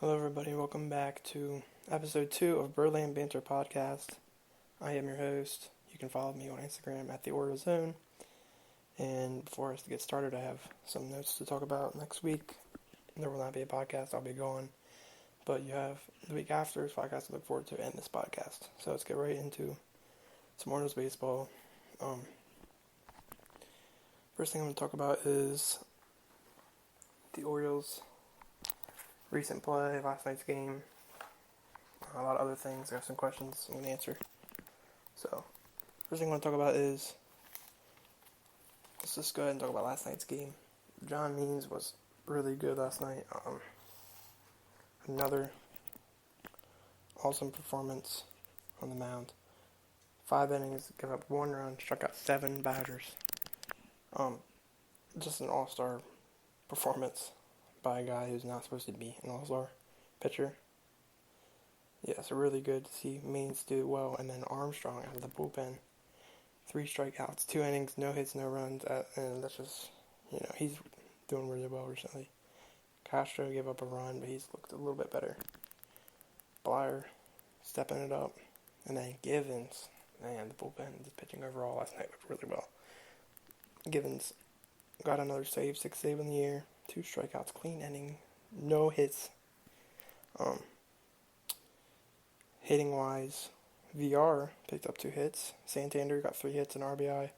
Hello, everybody. Welcome back to episode 2 of Birdland Banter podcast. I am your host. You can follow me on Instagram at the Orioles Zone. And before us to get started, I have some notes to talk about next week. There will not be a podcast. I'll be gone. But you have the week after's podcast to look forward to and this podcast. So let's get right into some Orioles baseball. First thing I'm going to talk about is the Orioles' recent play, last night's game, a lot of other things. I have some questions I'm going to answer. So, first thing I want to talk about is, let's just go ahead and talk about last night's game. John Means was really good last night. Another awesome performance on the mound. 5 innings, give up 1 run, struck out 7 batters. Just an all-star performance by a guy who's not supposed to be an all-star pitcher. Yeah, so really good to see Means do well. And then Armstrong out of the bullpen. 3 strikeouts, 2 innings, no hits, no runs. And that's just, he's doing really well recently. Castro gave up a run, but he's looked a little bit better. Blyer stepping it up. And then Givens. Man, the bullpen, the pitching overall last night looked really well. Givens got another save, 6th save in the year. 2 strikeouts, clean inning, no hits. Hitting wise, VR picked up 2 hits. Santander got 3 hits and RBI.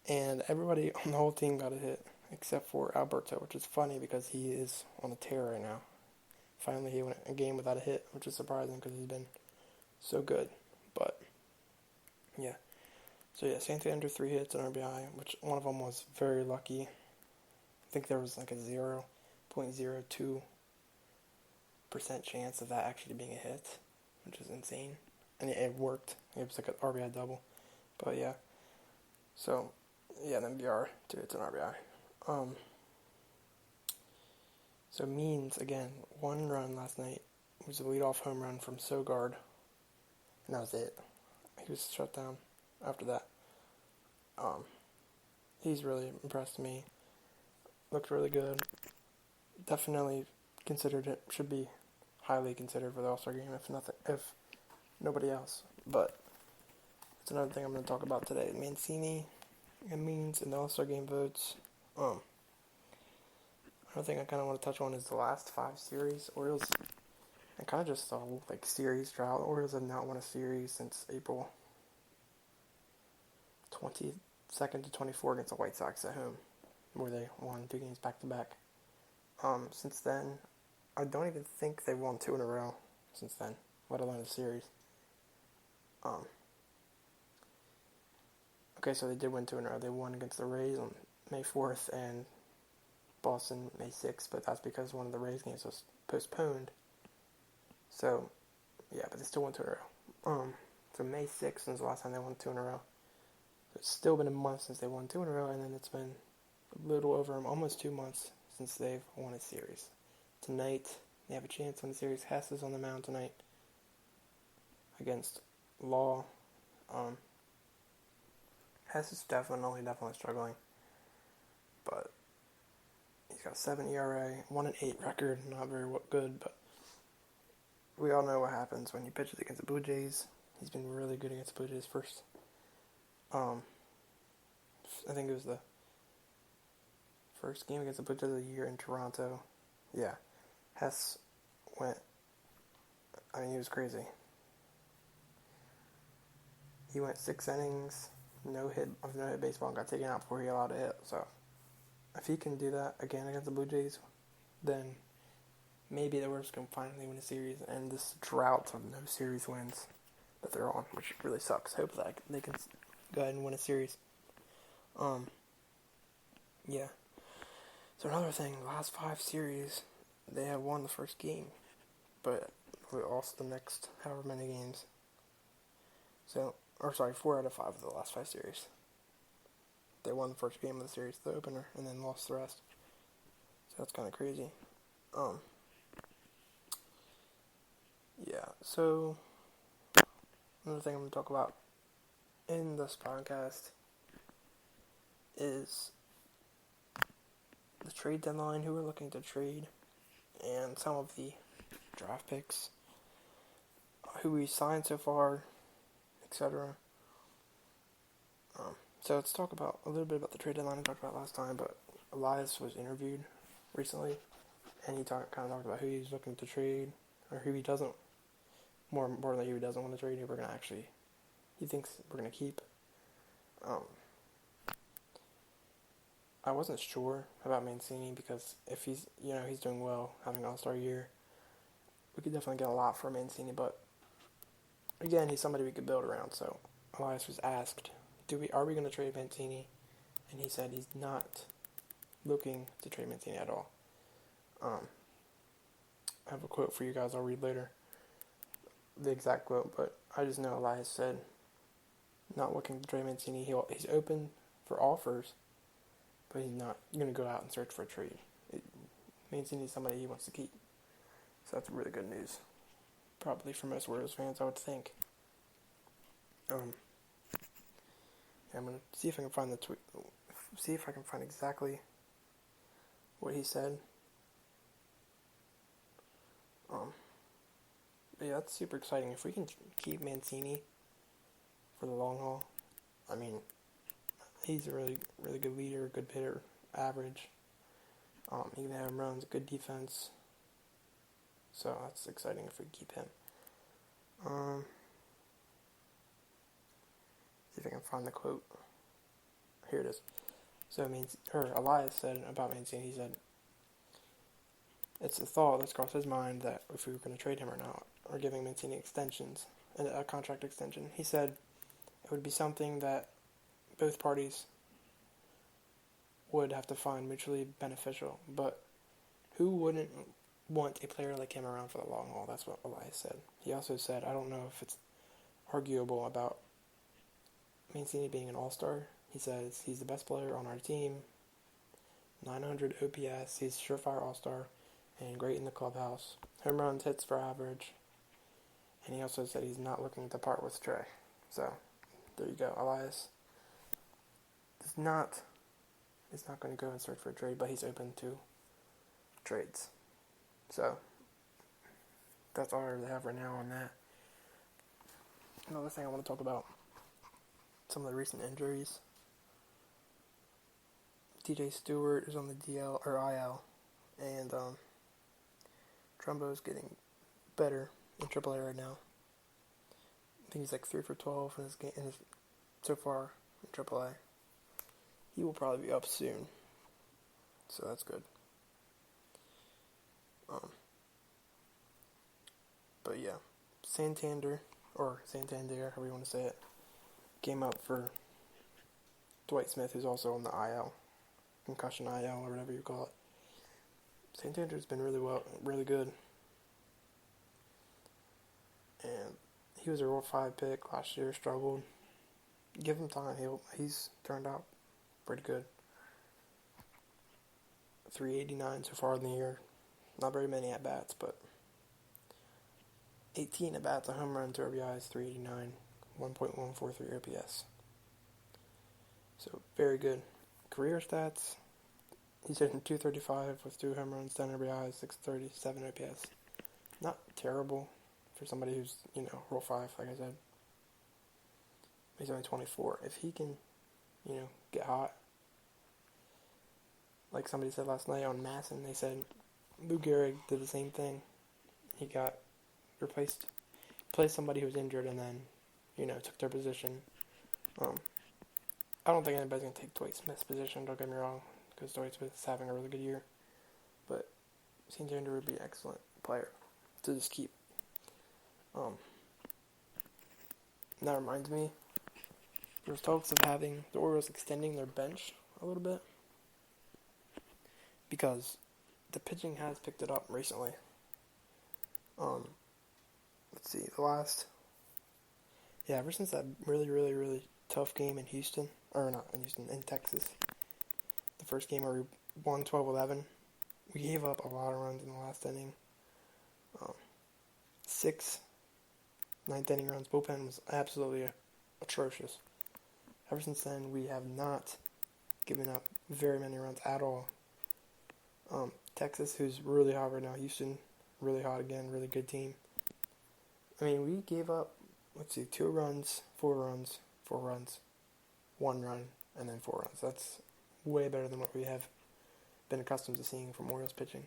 And everybody on the whole team got a hit, except for Alberto, which is funny because he is on a tear right now. Finally, he went a game without a hit, which is surprising because he's been so good. But, yeah. So, yeah, Santander 3 hits and RBI, which one of them was very lucky. I think there was like a 0.02% chance of that actually being a hit, which is insane. And it worked. It was like an RBI double. But yeah. So, yeah, then VR, 2 hits and RBI. So Means, again, 1 run last night. It was a leadoff home run from Sogard. And that was it. He was shut down after that. He's really impressed me. Looked really good. Definitely considered it. Should be highly considered for the All-Star game, if nobody else. But it's another thing I'm going to talk about today. Mancini and Means in the All-Star game votes. Another thing I kind of want to touch on is the last 5 series. Orioles, I kind of just saw series drought. The Orioles have not won a series since April 22nd to 24 against the White Sox at home, where they won 2 games back-to-back. Since then, I don't even think they've won 2 in a row since then, let alone a series. Okay, so they did win 2 in a row. They won against the Rays on May 4th and Boston May 6th, but that's because one of the Rays games was postponed. So, yeah, but they still won 2 in a row. So May 6th was the last time they won 2 in a row. So it's still been a month since they won 2 in a row, and then it's been a little over almost 2 months since they've won a series. Tonight, they have a chance to win the series. Hess is on the mound tonight against Law. Hess is definitely struggling, but he's got 7 ERA, 1-8 record, not very good, but we all know what happens when he pitches against the Blue Jays. He's been really good against the Blue Jays first. I think it was the first game against the Blue Jays of the year in Toronto. Yeah. Hess went, he was crazy. He went 6 innings, no hit baseball, and got taken out before he allowed a hit. So, if he can do that again against the Blue Jays, then maybe the Orioles can finally win a series, and this drought of no series wins that they're on, which really sucks. Hope that they can go ahead and win a series. Yeah. So another thing, the last 5 series, they have won the first game, but we lost the next however many games. So, 4 out of 5 of the last 5 series. They won the first game of the series, the opener, and then lost the rest. So that's kind of crazy. Yeah, so another thing I'm going to talk about in this podcast is the trade deadline, who we're looking to trade, and some of the draft picks, who we signed so far, etc. So let's talk about a little bit about the trade deadline I talked about last time. But Elias was interviewed recently, and he kind of talked about who he's looking to trade, or who he doesn't. More importantly, who he doesn't want to trade, who he thinks we're gonna keep. I wasn't sure about Mancini because if he's doing well, having an All-Star year, we could definitely get a lot from Mancini. But again, he's somebody we could build around. So Elias was asked, are we going to trade Mancini? And he said he's not looking to trade Mancini at all. I have a quote for you guys I'll read later, the exact quote, but I just know Elias said not looking to trade Mancini. He's open for offers, but he's not going to go out and search for a trade. Mancini is somebody he wants to keep. So that's really good news. Probably for most Orioles fans, I would think. I'm going to see if I can find the tweet. See if I can find exactly what he said. But yeah, that's super exciting. If we can keep Mancini for the long haul, I mean, he's a really, really good leader, good hitter, average. He can have runs, good defense. So that's exciting if we keep him. See if I can find the quote. Here it is. So Elias said about Mancini, he said, it's a thought that's crossed his mind that if we were going to trade him or not, or giving Mancini a contract extension. He said it would be something that both parties would have to find mutually beneficial, but who wouldn't want a player like him around for the long haul? That's what Elias said. He also said, I don't know if it's arguable about Mancini being an all-star. He says he's the best player on our team, 900 OPS, he's a surefire all-star, and great in the clubhouse. Home runs, hits for average. And he also said he's not looking to part with Trey. So, there you go. Elias is not going to go and search for a trade, but he's open to trades. So, that's all I really have right now on that. Another thing I want to talk about, some of the recent injuries. DJ Stewart is on the DL or IL, and Trumbo's getting better in AAA right now. I think he's like 3 for 12 in his game so far in AAA. He will probably be up soon, so that's good. But yeah, Santander, however you want to say it, came up for Dwight Smith, who's also on the IL, concussion IL, or whatever you call it. Santander's been really good. And he was a Rule 5 pick last year, struggled. Give him time, he's turned out pretty good. 389 so far in the year. Not very many at-bats, but 18 at-bats, a home run, 2 RBIs, 389, 1.143 OPS. So, very good. Career stats, he's hitting 235 with 2 home runs, 10 RBIs, 637 OPS. Not terrible for somebody who's, Rule 5, like I said. He's only 24. If he can, get hot, like somebody said last night on Masson, they said Lou Gehrig did the same thing. He got replaced somebody who was injured and then, took their position. I don't think anybody's going to take Dwight Smith's position, don't get me wrong, because Dwight Smith is having a really good year. But Santander would be an excellent player to just keep. That reminds me, there's talks of having the Orioles extending their bench a little bit, because the pitching has picked it up recently. Let's see, ever since that really, really, really tough game in in Texas, the first game where we won 12-11, we gave up a lot of runs in the last inning. 6 ninth inning runs. Bullpen was absolutely atrocious. Ever since then, we have not given up very many runs at all. Texas, who's really hot right now, Houston, really hot again, really good team. I mean, we gave up, 2 runs, 4 runs, 4 runs, 1 run, and then 4 runs. That's way better than what we have been accustomed to seeing from Orioles pitching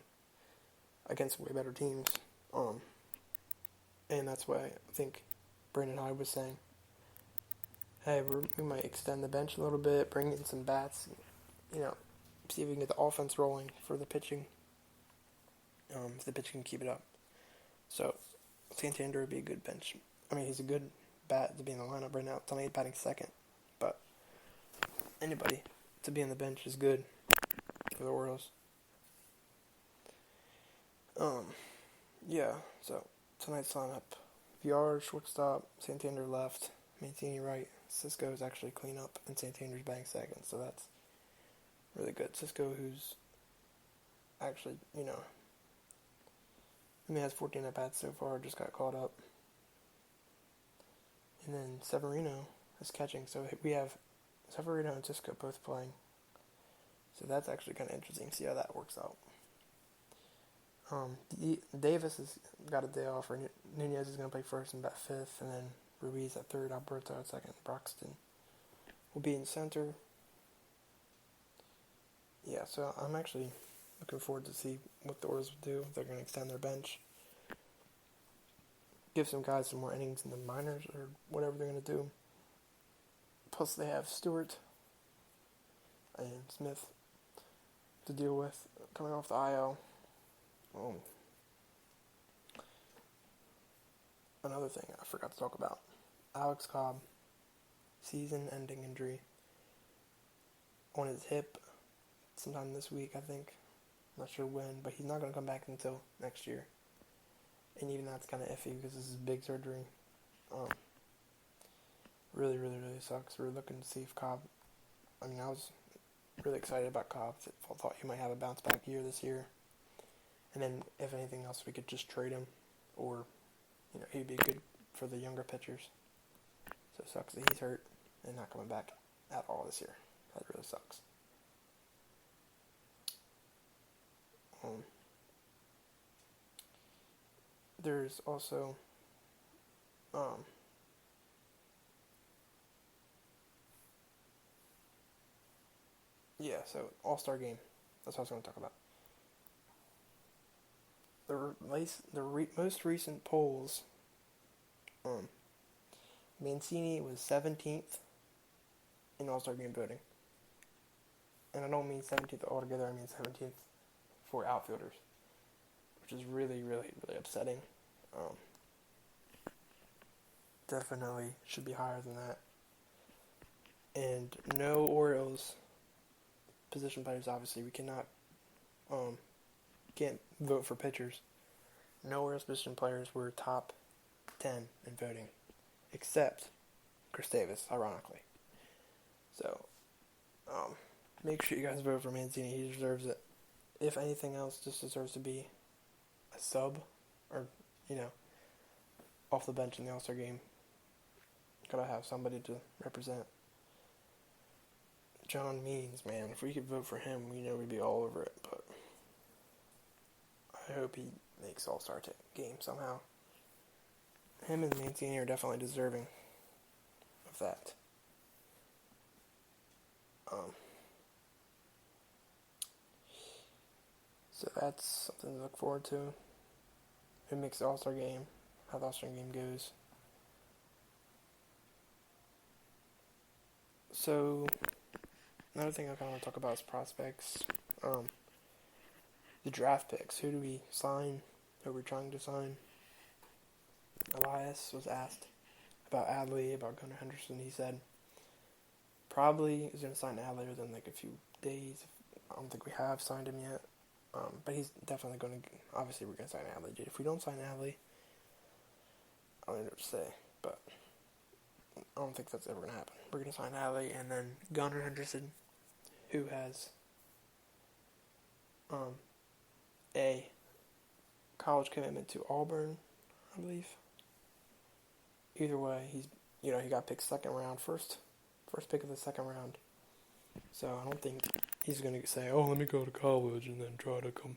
against way better teams. And that's why I think Brandon Hyde was saying, hey, we might extend the bench a little bit, bring in some bats, see if we can get the offense rolling for the pitching, if the pitching can keep it up. So Santander would be a good bench. I mean, he's a good bat to be in the lineup right now. It's only batting second, but anybody to be on the bench is good for the Orioles. Yeah, so tonight's lineup: VR, shortstop, Santander left, Mancini right, Cisco is actually clean up, and Santander's batting second, so that's really good. Cisco, who's actually, has 14 at-bats so far, just got called up. And then Severino is catching, so we have Severino and Cisco both playing. So that's actually kind of interesting to see how that works out. Davis has got a day off, or Nunez is going to play first and bat fifth, and then Ruiz at third, Alberto at second, Broxton will be in center. Yeah, so I'm actually looking forward to see what the Orioles will do. They're going to extend their bench, give some guys some more innings in the minors or whatever they're going to do. Plus they have Stewart and Smith to deal with coming off the IL. Another thing I forgot to talk about: Alex Cobb, season-ending injury on his hip sometime this week, I think. Not sure when, but he's not going to come back until next year. And even that's kind of iffy because this is big surgery. Really, really, really sucks. We're looking to see if Cobb... I was really excited about Cobb. I thought he might have a bounce-back year this year. And then, if anything else, we could just trade him. Or, he'd be good for the younger pitchers. So it sucks that he's hurt and not coming back at all this year. That really sucks. There's also so All-Star Game. That's what I was going to talk about. The most recent polls, Mancini was 17th in All-Star Game voting. And I don't mean 17th altogether, I mean 17th for outfielders, which is really, really, really upsetting. Definitely should be higher than that. And no Orioles position players, obviously. We can't vote for pitchers. No Orioles position players were top 10 in voting, except Chris Davis, ironically. So, make sure you guys vote for Mancini. He deserves it. If anything else, just deserves to be a sub, or, off the bench in the All-Star Game. Gotta have somebody to represent. John Means, man, if we could vote for him, we'd be all over it, but I hope he makes All-Star Game somehow. Him and Mancini are definitely deserving of that. So that's something to look forward to. Who makes the All-Star Game, how the All-Star Game goes. So, another thing I kind of want to talk about is prospects. The draft picks. Who do we sign? Who we're trying to sign? Elias was asked about Adley, about Gunnar Henderson. He said probably is going to sign Adley within a few days. I don't think we have signed him yet. But he's definitely going to... Obviously, we're going to sign Adley. If we don't sign Adley, I don't know what to say. But I don't think that's ever going to happen. We're going to sign Adley, and then Gunnar Henderson, who has a college commitment to Auburn, I believe. Either way, he got picked second round, first pick of the second round. So I don't think he's going to say, let me go to college and then try to come